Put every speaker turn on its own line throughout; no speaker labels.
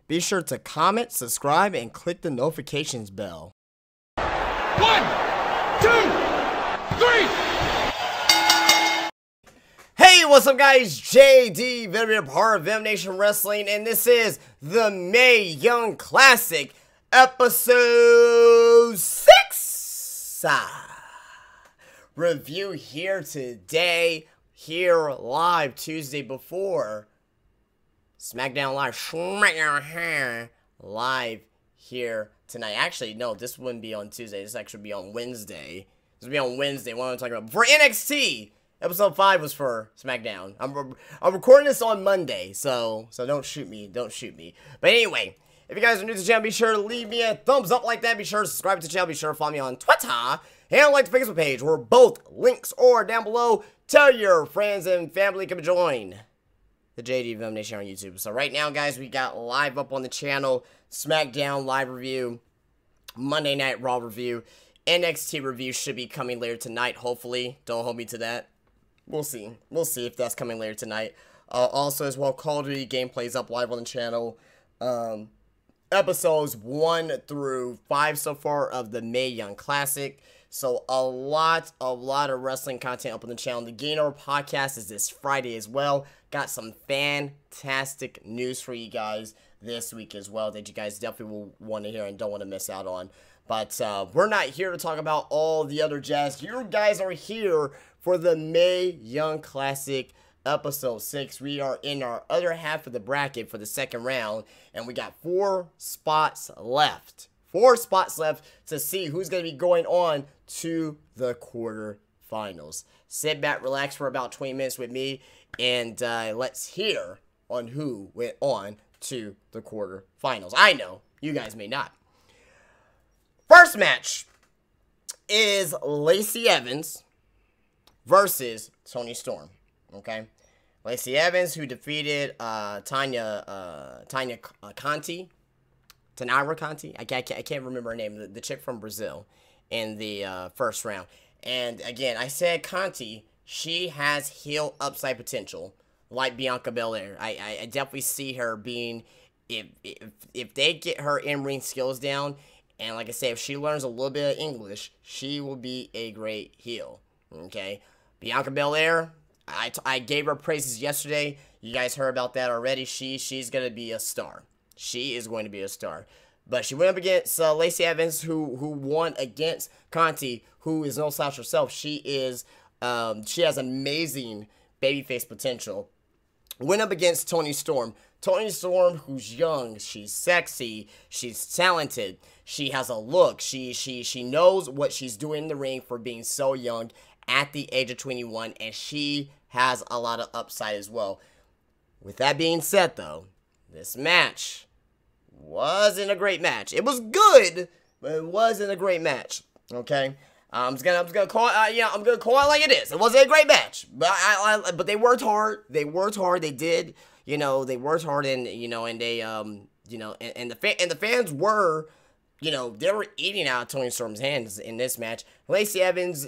be sure to comment, subscribe, and click the notifications bell.
1, 2, 3.
Hey, what's up guys? JD, Venom, part of Venom Nation Wrestling, and this is the Mae Young Classic, episode 6. Review here today, here live Tuesday before SmackDown Live here tonight. Actually, no, this wouldn't be on Tuesday. This actually be on Wednesday. This would be on Wednesday. What am I talking about? For NXT, episode 5 was for SmackDown. I'm recording this on Monday, so don't shoot me. Don't shoot me. But anyway, if you guys are new to the channel, be sure to leave me a thumbs up like that. Be sure to subscribe to the channel. Be sure to follow me on Twitter and like the Facebook page, where both links are down below. Tell your friends and family to join the JD Venom Nation on YouTube. So right now, guys, we got live up on the channel, SmackDown live review, Monday Night Raw review, NXT review should be coming later tonight, hopefully. Don't hold me to that. We'll see. We'll see if that's coming later tonight. Also, as well, Call of Duty gameplays up live on the channel. Episodes 1 through 5 so far of the Mae Young Classic. So a lot of wrestling content up on the channel. The Gainer podcast is this Friday as well. Got some fantastic news for you guys this week as well that you guys definitely will want to hear and don't want to miss out on. But we're not here to talk about all the other jazz. You guys are here for the Mae Young Classic episode 6. We are in our other half of the bracket for the second round, and we got 4 spots left. 4 spots left to see who's going to be going on to the quarterfinals. Sit back, relax for about 20 minutes with me, and let's hear on who went on to the quarterfinals. I know, you guys may not. First match is Lacey Evans versus Toni Storm. Okay, Lacey Evans, who defeated Tanara Conti. I can't remember her name. The chick from Brazil in the first round. And again, I said Conti. She has heel upside potential, like Bianca Belair. I definitely see her being, if they get her in-ring skills down, and like I said, if she learns a little bit of English, she will be a great heel. Okay, Bianca Belair, I gave her praises yesterday. You guys heard about that already. She's gonna be a star. She is going to be a star. But she went up against Lacey Evans, who won against Conti, who is no slouch herself. She has amazing babyface potential. Went up against Toni Storm. Toni Storm, who's young, she's sexy, she's talented, she has a look, she knows what she's doing in the ring for being so young at the age of 21, and she has a lot of upside as well. With that being said, though, this match wasn't a great match. It was good, but it wasn't a great match. Okay, I'm gonna call it. I'm gonna call it like it is. It wasn't a great match, but they worked hard. They worked hard. They did. They worked hard, and and they and the fans were, they were eating out of Toni Storm's hands in this match. Lacey Evans,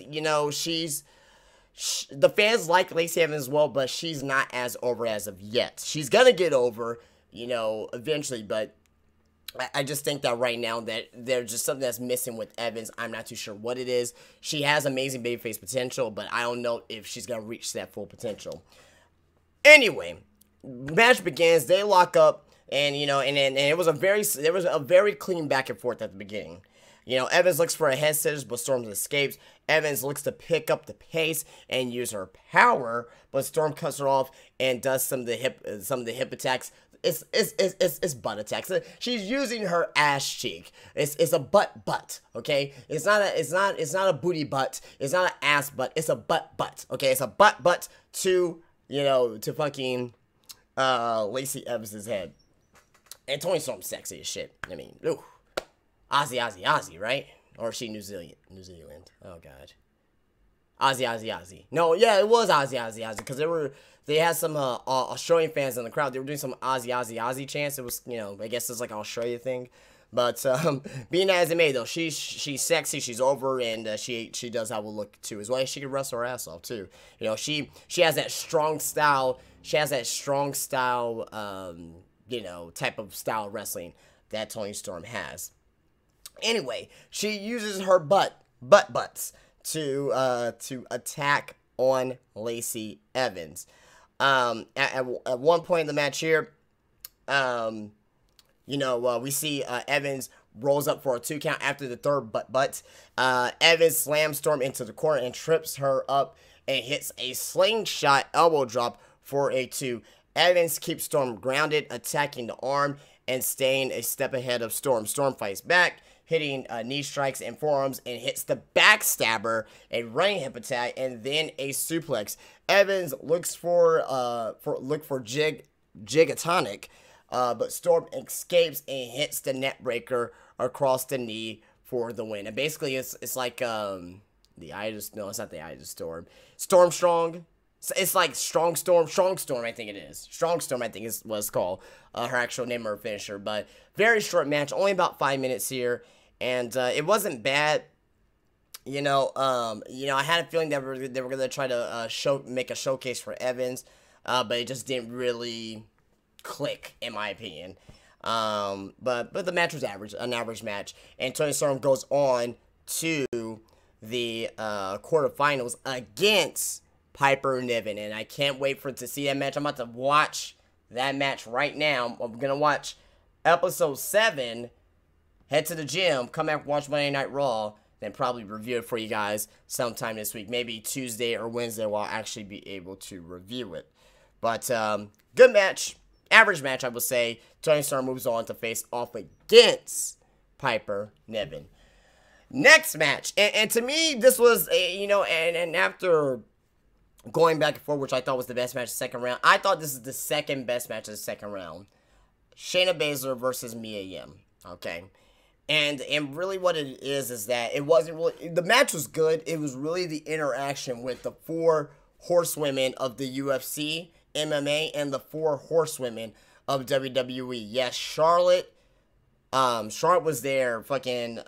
the fans like Lacey Evans as well, but she's not as over as of yet. She's gonna get over, eventually, but I just think that right now that there's just something that's missing with Evans. I'm not too sure what it is. She has amazing babyface potential, but I don't know if she's gonna reach that full potential. Anyway, match begins. They lock up, and and it was a very clean back and forth at the beginning. Evans looks for a head scissors, but Storm escapes. Evans looks to pick up the pace and use her power, but Storm cuts her off and does some of the hip attacks. It's butt attacks. She's using her ass cheek. It's a butt. Okay, it's not a booty butt. It's not an ass butt. It's a butt. Okay, it's a butt to to fucking Lacey Evans' head. And Toni Storm's sexy as shit. I mean, ooh. Aussie, right? Or is she New Zealand? Oh, God. Aussie. No, yeah, it was Aussie. Because they had some Australian fans in the crowd. They were doing some Aussie chants. It was, I guess it's like an Australia thing. But being as it may, though, she's sexy, she's over, and she does have a look too as well. She can wrestle her ass off too. She has that strong style. She has that strong style type of style of wrestling that Toni Storm has. Anyway, she uses her butts to attack on Lacey Evans. At one point in the match here, we see Evans rolls up for a 2 count after the third butt. Evans slams Storm into the corner and trips her up and hits a slingshot elbow drop for a 2. Evans keeps Storm grounded, attacking the arm and staying a step ahead of Storm. Storm fights back, hitting knee strikes and forearms, and hits the backstabber, a running hip attack, and then a suplex. Evans looks for Gigatonic, but Storm escapes and hits the net breaker across the knee for the win. And basically, it's like it's not the Eye of the Storm. Storm Strong. It's like Strong Storm, I think it is. Strong Storm, I think is what it's called. Her actual name or finisher. But very short match, only about 5 minutes here. And it wasn't bad. I had a feeling that they were gonna try to make a showcase for Evans, but it just didn't really click, in my opinion. But the match was an average match, and Toni Storm goes on to the quarterfinals against Piper Niven, and I can't wait to see that match. I'm about to watch that match right now. I'm gonna watch episode 7. Head to the gym, come back, watch Monday Night Raw, then probably review it for you guys sometime this week. Maybe Tuesday or Wednesday we'll actually be able to review it. But, good match. Average match, I would say. Toni Storm moves on to face off against Piper Niven. Next match. And to me, this was, and after going back and forth, which I thought was the best match of the second round, I thought this is the second best match of the second round. Shayna Baszler versus Mia Yim. Okay. And really what it is that it wasn't really, the match was good. It was really the interaction with the 4 horsewomen of the UFC, MMA, and the 4 horsewomen of WWE. Yes, Charlotte was there. Fucking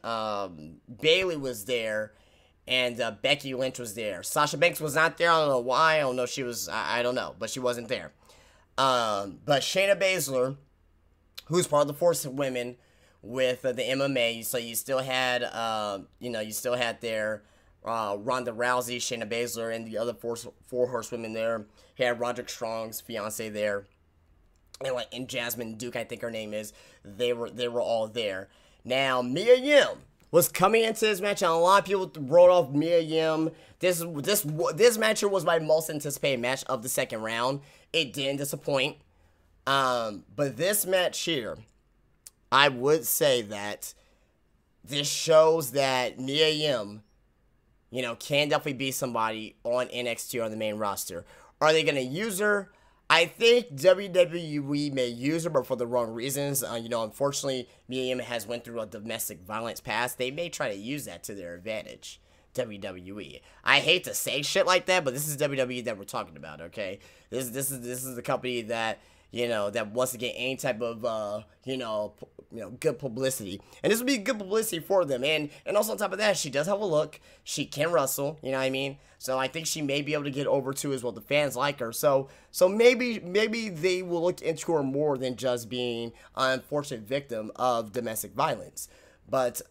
Bayley was there. And Becky Lynch was there. Sasha Banks was not there. I don't know why. I don't know if she was, I don't know. But she wasn't there. But Shayna Baszler, who's part of the 4 women with the MMA, so you still had, there Ronda Rousey, Shayna Baszler, and the other 4 horsewomen there. He had Roderick Strong's fiance there, and Jasmine Duke, I think her name is. They were all there. Now Mia Yim was coming into this match, and a lot of people wrote off Mia Yim. This match here was my most anticipated match of the second round. It didn't disappoint. But this match here, I would say that this shows that Mia Yim, can definitely be somebody on NXT or on the main roster. Are they going to use her? I think WWE may use her, but for the wrong reasons. Unfortunately, Mia Yim has went through a domestic violence past. They may try to use that to their advantage. WWE. I hate to say shit like that, but this is WWE that we're talking about. Okay, this is the company that that wants to get any type of good publicity, and this would be good publicity for them. And also on top of that, she does have a look. She can wrestle. You know what I mean? So I think she may be able to get over too as well. The fans like her. So maybe they will look into her more than just being an unfortunate victim of domestic violence. But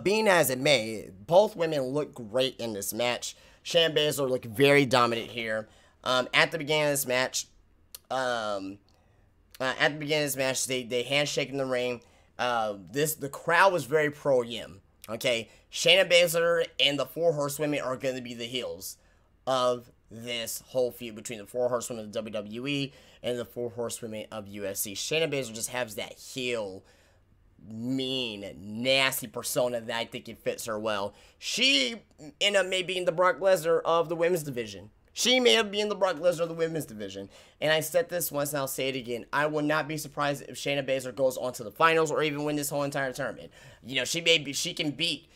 being as it may, both women look great in this match. Shayna Baszler looked very dominant here. At the beginning of this match, they handshake in the ring. The crowd was very pro Yim. Okay, Shayna Baszler and the 4 horsewomen are going to be the heels of this whole feud between the 4 horsewomen of WWE and the 4 horsewomen of UFC. Shayna Baszler just has that heel, mean, nasty persona that I think it fits her well. She ended up maybe being the Brock Lesnar of the women's division. She may have been the Brock Lesnar of the women's division. And I said this once and I'll say it again. I would not be surprised if Shayna Baszler goes on to the finals or even win this whole entire tournament. She can beat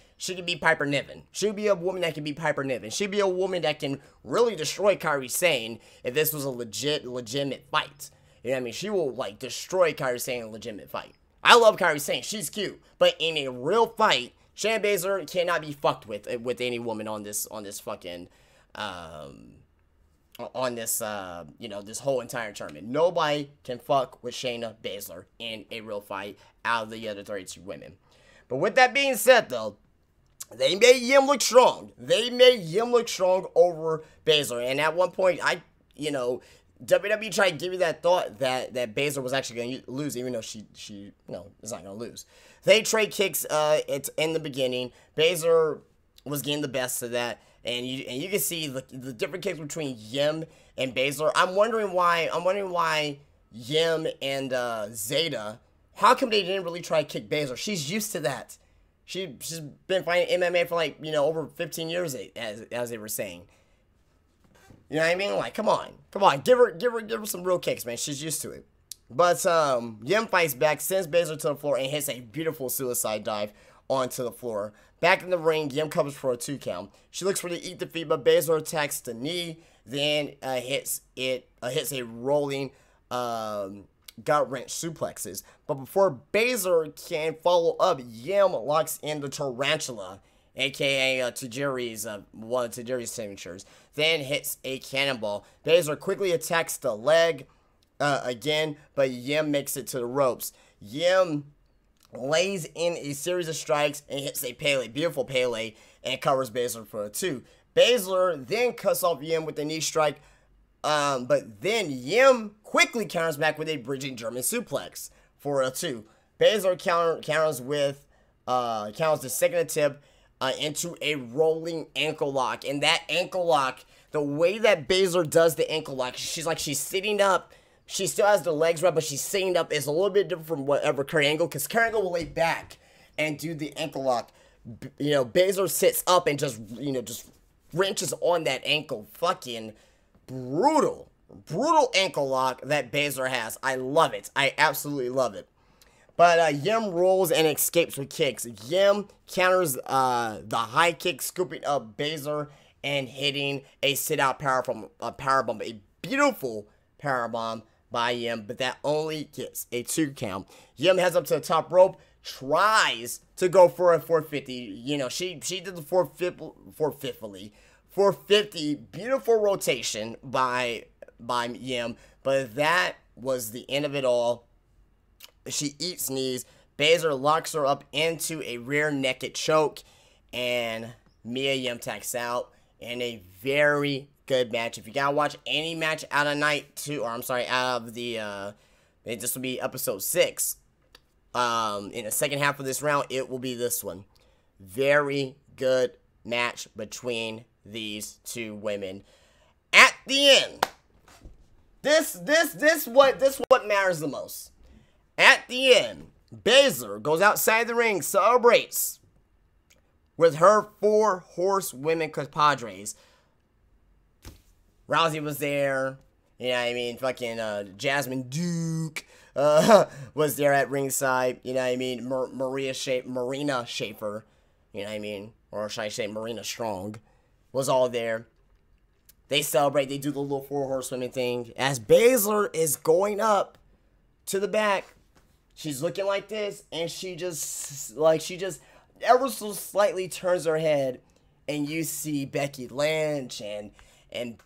Piper Niven. She'll be a woman that can beat Piper Niven. She'll be a woman that can really destroy Kairi Sane if this was a legitimate fight. You know what I mean? She will destroy Kairi Sane in a legitimate fight. I love Kairi Sane. She's cute. But in a real fight, Shayna Baszler cannot be fucked with any woman on this fucking on this, this whole entire tournament. Nobody can fuck with Shayna Baszler in a real fight out of the other 32 women. But with that being said, though, they made Yim look strong. They made Yim look strong over Baszler. And at one point, WWE tried to give you that thought that Baszler was actually going to lose, even though she is not going to lose. They trade kicks it's in the beginning. Baszler was getting the best of that. And you can see the different kicks between Yim and Baszler. I'm wondering why Yim and Zeta, how come they didn't really try to kick Baszler? She's used to that. She's been fighting MMA for over 15 years, as they were saying. You know what I mean? Like, come on, give her some real kicks, man. She's used to it. But Yim fights back, sends Baszler to the floor, and hits a beautiful suicide dive onto the floor. Back in the ring, Yim covers for a 2 count. She looks for the eat defeat, but Baszler attacks the knee, then hits a rolling gut wrench suplexes. But before Baszler can follow up, Yim locks in the tarantula, aka Tajiri's one of Tajiri's signatures. Then hits a cannonball. Baszler quickly attacks the leg again, but Yim makes it to the ropes. Yim lays in a series of strikes and hits a Pele, beautiful Pele, and covers Baszler for a 2. Baszler then cuts off Yim with a knee strike, but then Yim quickly counters back with a bridging German suplex for a 2. Baszler counters the second attempt into a rolling ankle lock, and that ankle lock, the way that Baszler does the ankle lock, she's sitting up. She still has the legs wrapped, but she's sitting up. It's a little bit different from whatever Kurt Angle, because Kurt Angle will lay back and do the ankle lock. Baszler sits up and just wrenches on that ankle. Fucking brutal ankle lock that Baszler has. I love it. I absolutely love it. But Yim rolls and escapes with kicks. Yim counters the high kick, scooping up Baszler and hitting a sit-out powerbomb, a beautiful powerbomb by Yim, but that only gets a 2 count. Yim heads up to the top rope, tries to go for a 450. She did the 450, beautiful rotation by Yim, but that was the end of it all. She eats knees. Baszler locks her up into a rear naked choke, and Mia Yim tacks out in a very good match. If you gotta watch any match out of night 2, or I'm sorry, out of the this will be episode 6. In the second half of this round, it will be this one. Very good match between these 2 women. At the end, this what matters the most. At the end, Baszler goes outside the ring, celebrates with her 4 horsewomen compadres. Rousey was there. Fucking Jasmine Duke was there at ringside. Marina Schaefer. Or should I say Marina Strong was all there. They celebrate. They do the little 4 horsewomen thing. As Baszler is going up to the back, she's looking like this, and she just ever so slightly turns her head, and you see Becky Lynch and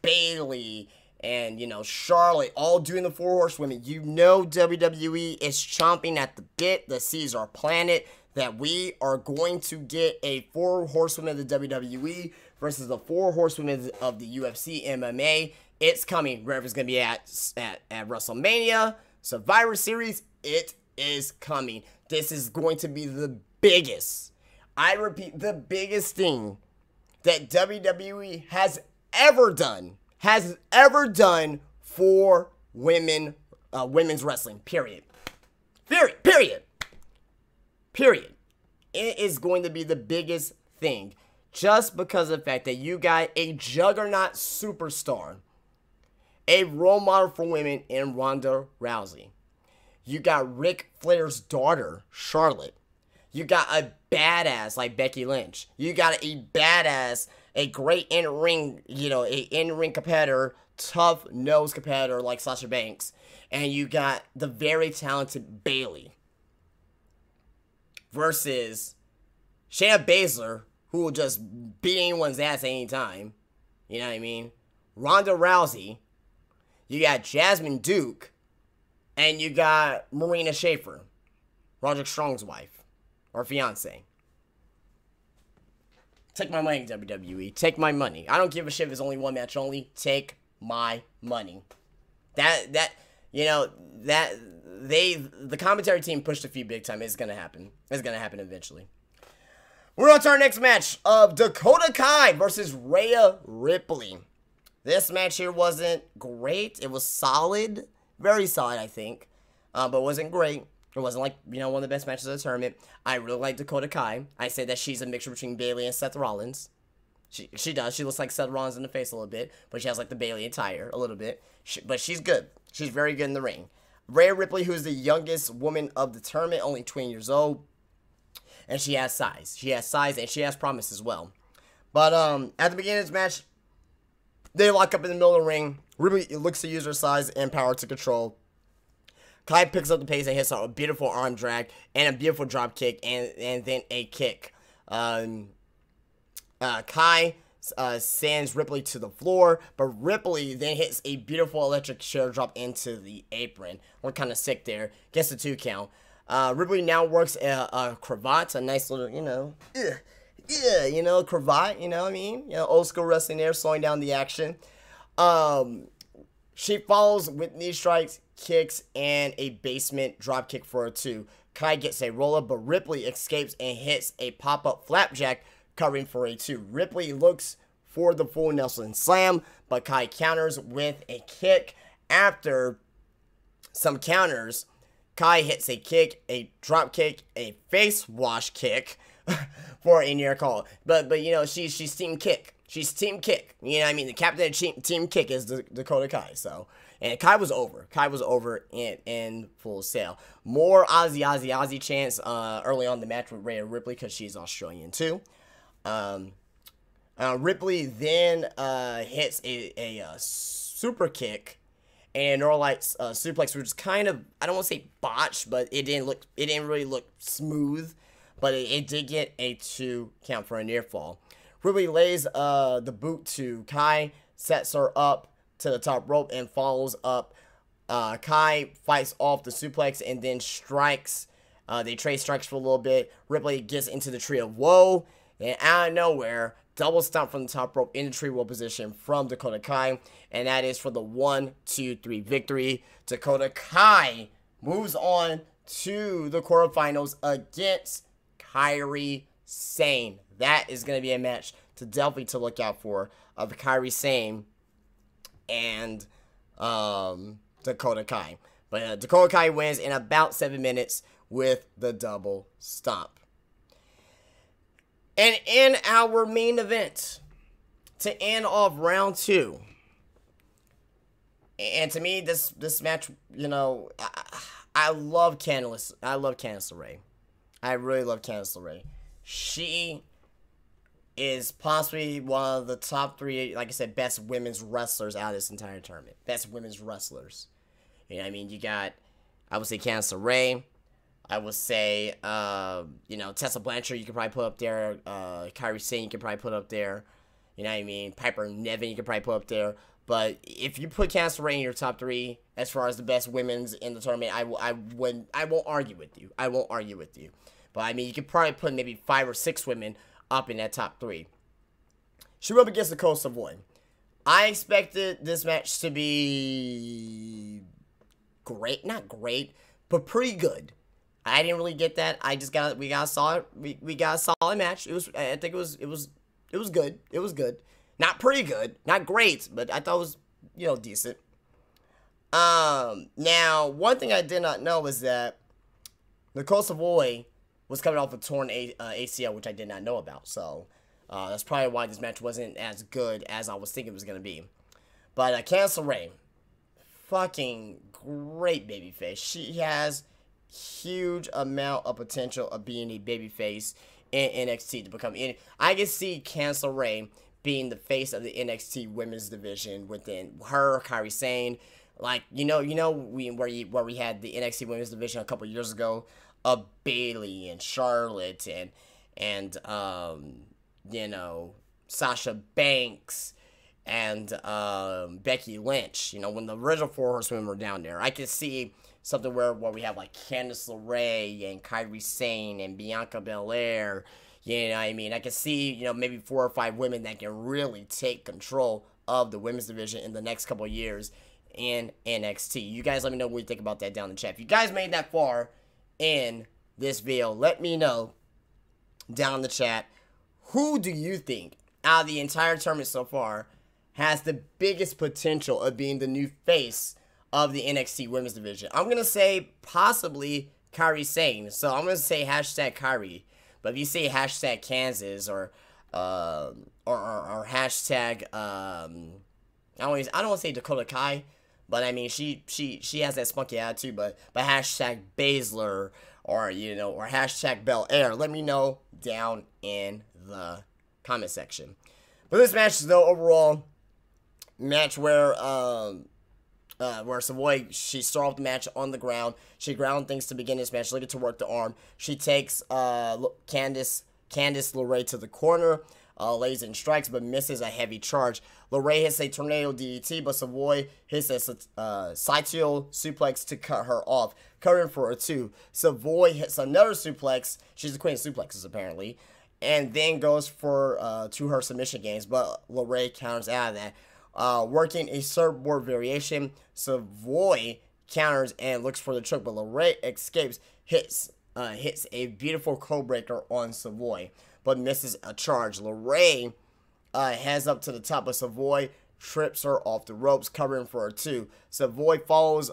Bayley and Charlotte all doing the 4 horsewomen. WWE is chomping at the bit. The seeds are planted that we are going to get a 4 horsewomen of the WWE versus the 4 horsewomen of the UFC MMA. It's coming. Wherever it's going to be at WrestleMania, Survivor Series, it is coming. This is going to be the biggest, I repeat, the biggest thing that WWE has ever done for women's wrestling. Period. It is going to be the biggest thing, just because of the fact that you got a juggernaut superstar, a role model for women in Ronda Rousey. You got Ric Flair's daughter, Charlotte. You got a badass like Becky Lynch. You got a badass, a great in-ring, competitor, tough-nosed competitor like Sasha Banks. And you got the very talented Bayley versus Shayna Baszler, who will just beat anyone's ass anytime. You know what I mean? Ronda Rousey, you got Jasmine Duke, and you got Marina Shafir, Roderick Strong's wife, or fiance. Take my money, WWE. Take my money. I don't give a shit if it's only one match only. Take my money. The commentary team pushed a few big time. It's gonna happen. It's gonna happen eventually. We're on to our next match of Dakota Kai versus Rhea Ripley. This match here wasn't great. It was solid. Very solid, I think. But it wasn't great. It wasn't like, one of the best matches of the tournament. I really like Dakota Kai. I say that she's a mixture between Bayley and Seth Rollins. She does. She looks like Seth Rollins in the face a little bit. But she has like the Bayley attire a little bit. But she's good. She's very good in the ring. Rhea Ripley, who's the youngest woman of the tournament, only 20 years old. And she has size. She has size and she has promise as well. But at the beginning of this match, they lock up in the middle of the ring. Ripley looks to use her size and power to control. Kai picks up the pace and hits a beautiful arm drag and a beautiful drop kick and then a kick. Kai sends Ripley to the floor, but Ripley then hits a beautiful electric chair drop into the apron. We're kind of sick there. Gets the 2 count. Ripley now works a cravat, a nice little, cravat, you know what I mean? Old school wrestling there, slowing down the action. She follows with knee strikes, kicks, and a basement drop kick for a 2. Kai gets a roll-up, but Ripley escapes and hits a pop-up flapjack, covering for a 2. Ripley looks for the full Nelson Slam, but Kai counters with a kick. After some counters, Kai hits a kick, a drop kick, a face wash kick for a near call. But she's team kick. She's team kick. You know what I mean? The captain of team kick is Dakota Kai. So, and Kai was over. Kai was over in full sail. More Aussie chants early on in the match with Rhea Ripley because she's Australian too. Ripley then hits a super kick and Norlights suplex, which is kind of, I don't want to say botched, but it didn't really look smooth, but it did get a 2 count for a near fall. Ripley lays the boot to Kai, sets her up to the top rope and follows up. Kai fights off the suplex and then strikes. They trade strikes for a little bit. Ripley gets into the tree of woe, and out of nowhere, double stomp from the top rope in the tree wheel position from Dakota Kai, and that is for the 1-2-3 victory. Dakota Kai moves on to the quarterfinals against Kairi Sane. That is going to be a match to definitely look out for, of Kairi Sane and Dakota Kai. But Dakota Kai wins in about 7 minutes with the double stomp. And in our main event, to end off round 2, and to me, this match, I love Candice. I love Candice LeRae. I really love Candice LeRae. She is possibly one of the top 3, like I said, best women's wrestlers out of this entire tournament. Best women's wrestlers. You know what I mean? You got, I would say, Candice LeRae. I would say, Tessa Blanchard, you could probably put up there. Kairi Sane, you could probably put up there. You know what I mean? Piper Niven, you could probably put up there. But if you put Candice LeRae in your top 3, as far as the best women's in the tournament, I won't argue with you. I won't argue with you. But, I mean, you could probably put maybe 5 or 6 women up in that top 3. She went up against the Coast of Savoy. I expected this match to be great. Not great, but pretty good. I didn't really get that. We got a solid match. I think it was good. It was good. Not pretty good. Not great, but I thought it was, decent. Now, one thing I did not know was that Nicole Savoy was coming off a torn ACL, which I did not know about. So, that's probably why this match wasn't as good as I was thinking it was going to be. But Candice LeRae, fucking great babyface. She has huge amount of potential of being a babyface in NXT to become. I can see Candice LeRae being the face of the NXT women's division within her, Kairi Sane. Like, where we had the NXT women's division a couple years ago of Bayley and Charlotte and Sasha Banks and Becky Lynch. You know, when the original Four Horsewomen were down there, I could see something where we have like Candice LeRae and Kairi Sane and Bianca Belair. You know what I mean? I could see, you know, maybe 4 or 5 women that can really take control of the women's division in the next couple of years in NXT. You guys let me know what you think about that down in the chat. If you guys made that far in this video, let me know down in the chat. Who do you think out of the entire tournament so far has the biggest potential of being the new face of the NXT women's division? I'm going to say possibly Kairi Sane. So I'm going to say hashtag Kairi. But if you say hashtag Kansas or hashtag, I don't want to say Dakota Kai, but I mean, she has that spunky attitude, but hashtag Baszler or, you know, or hashtag Belair, let me know down in the comment section. But this match is, though, overall match where Savoy, she started off the match on the ground. She ground things to begin this match, looking to work the arm. She takes Candice LeRae to the corner, lays in strikes, but misses a heavy charge. LeRae hits a tornado DDT, but Savoy hits a Saito suplex to cut her off, covering for a 2. Savoy hits another suplex. She's the queen of suplexes, apparently, and then goes for to her submission games, but LeRae counters out of that. Working a surfboard variation, Savoy counters and looks for the choke, but LeRae escapes, hits a beautiful code breaker on Savoy, but misses a charge. LeRae heads up to the top, but Savoy trips her off the ropes, covering for a 2. Savoy follows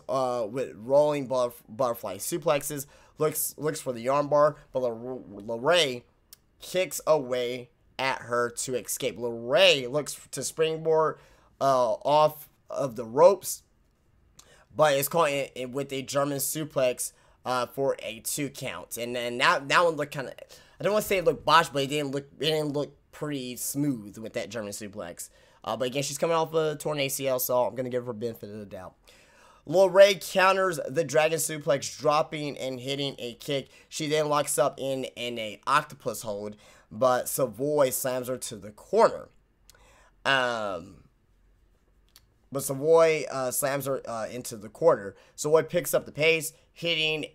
with rolling butterfly suplexes, looks for the armbar, but LeRae kicks away at her to escape. LeRae looks to springboard off of the ropes, but it's caught with a German suplex for a 2 count. And then that one looked kind of, I don't want to say it looked botched, but it didn't look pretty smooth with that German suplex. But again, she's coming off a torn ACL, so I'm gonna give her benefit of the doubt. LeRae counters the Dragon Suplex, dropping and hitting a kick. She then locks up in a octopus hold, but Savoy slams her to the corner. But Savoy slams her into the corner. Savoy picks up the pace, hitting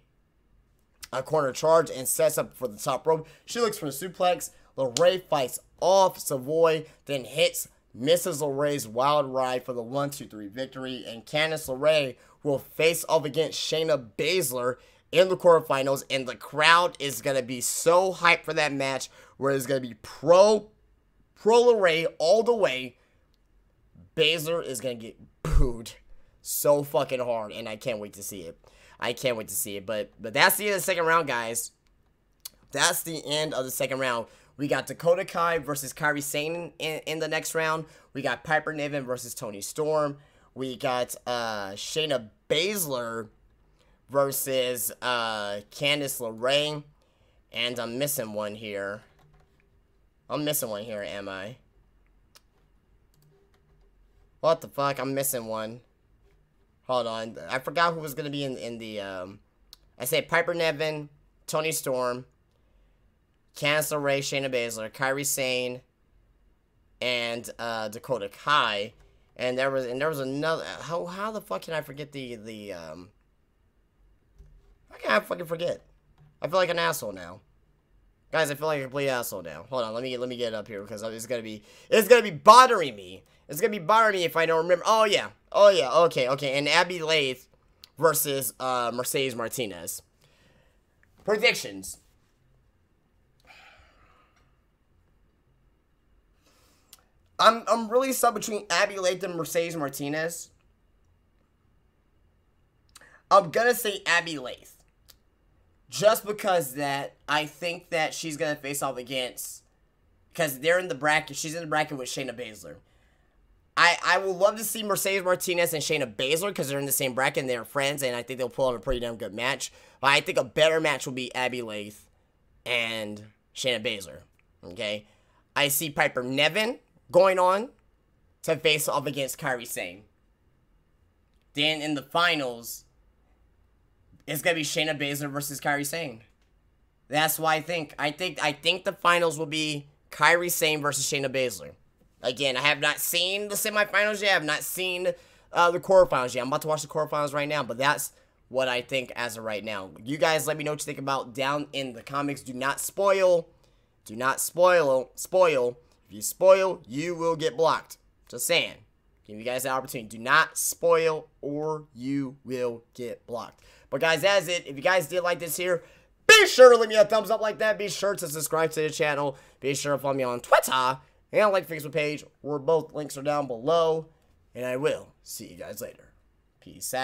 a corner charge and sets up for the top rope. She looks for a suplex. LeRae fights off Savoy, then hits Mrs. LeRae's wild ride for the 1-2-3 victory. And Candice LeRae will face off against Shayna Baszler in the quarterfinals. And the crowd is going to be so hyped for that match, where it's going to be pro LeRae all the way. Baszler is going to get booed so fucking hard, and I can't wait to see it. I can't wait to see it. But that's the end of the second round, guys. That's the end of the second round. We got Dakota Kai versus Kairi Sane in the next round. We got Piper Niven versus Toni Storm. We got Shayna Baszler versus Candice LeRae. And I'm missing one here. Am I? What the fuck? I'm missing one. Hold on. I forgot who was going to be in the... I said Piper Niven, Toni Storm, Candice LeRae, Shayna Baszler, Kairi Sane, and Dakota Kai. And there was another... How the fuck can I forget the how can I fucking forget? I feel like an asshole now. Guys, I feel like a complete asshole now. Hold on, let me get it up here, because it's gonna be bothering me. It's gonna be bothering me if I don't remember. Oh yeah. Okay. And Abby Lath versus Mercedes Martinez. Predictions. I'm really stuck between Abby Lath and Mercedes Martinez. I'm gonna say Abby Lath. Just because that I think that she's gonna face off against, because they're in the bracket. She's in the bracket with Shayna Baszler. I would love to see Mercedes Martinez and Shayna Baszler, because they're in the same bracket and they're friends, and I think they'll pull on a pretty damn good match. But I think a better match will be Abby Lath and Shayna Baszler. Okay, I see Piper Niven going on to face off against Kairi Sane. Then in the finals, it's gonna be Shayna Baszler versus Kairi Sane. That's why I think the finals will be Kairi Sane versus Shayna Baszler. Again, I have not seen the semifinals yet. I have not seen the quarterfinals yet. I'm about to watch the quarterfinals right now, but that's what I think as of right now. You guys let me know what you think about down in the comments. Do not spoil. Do not spoil. If you spoil, you will get blocked. Just saying. Give you guys that opportunity. Do not spoil or you will get blocked. But guys, that's it. If you guys did like this here, be sure to leave me a thumbs up like that. Be sure to subscribe to the channel. Be sure to follow me on Twitter and like the Facebook page, where both links are down below. And I will see you guys later. Peace out.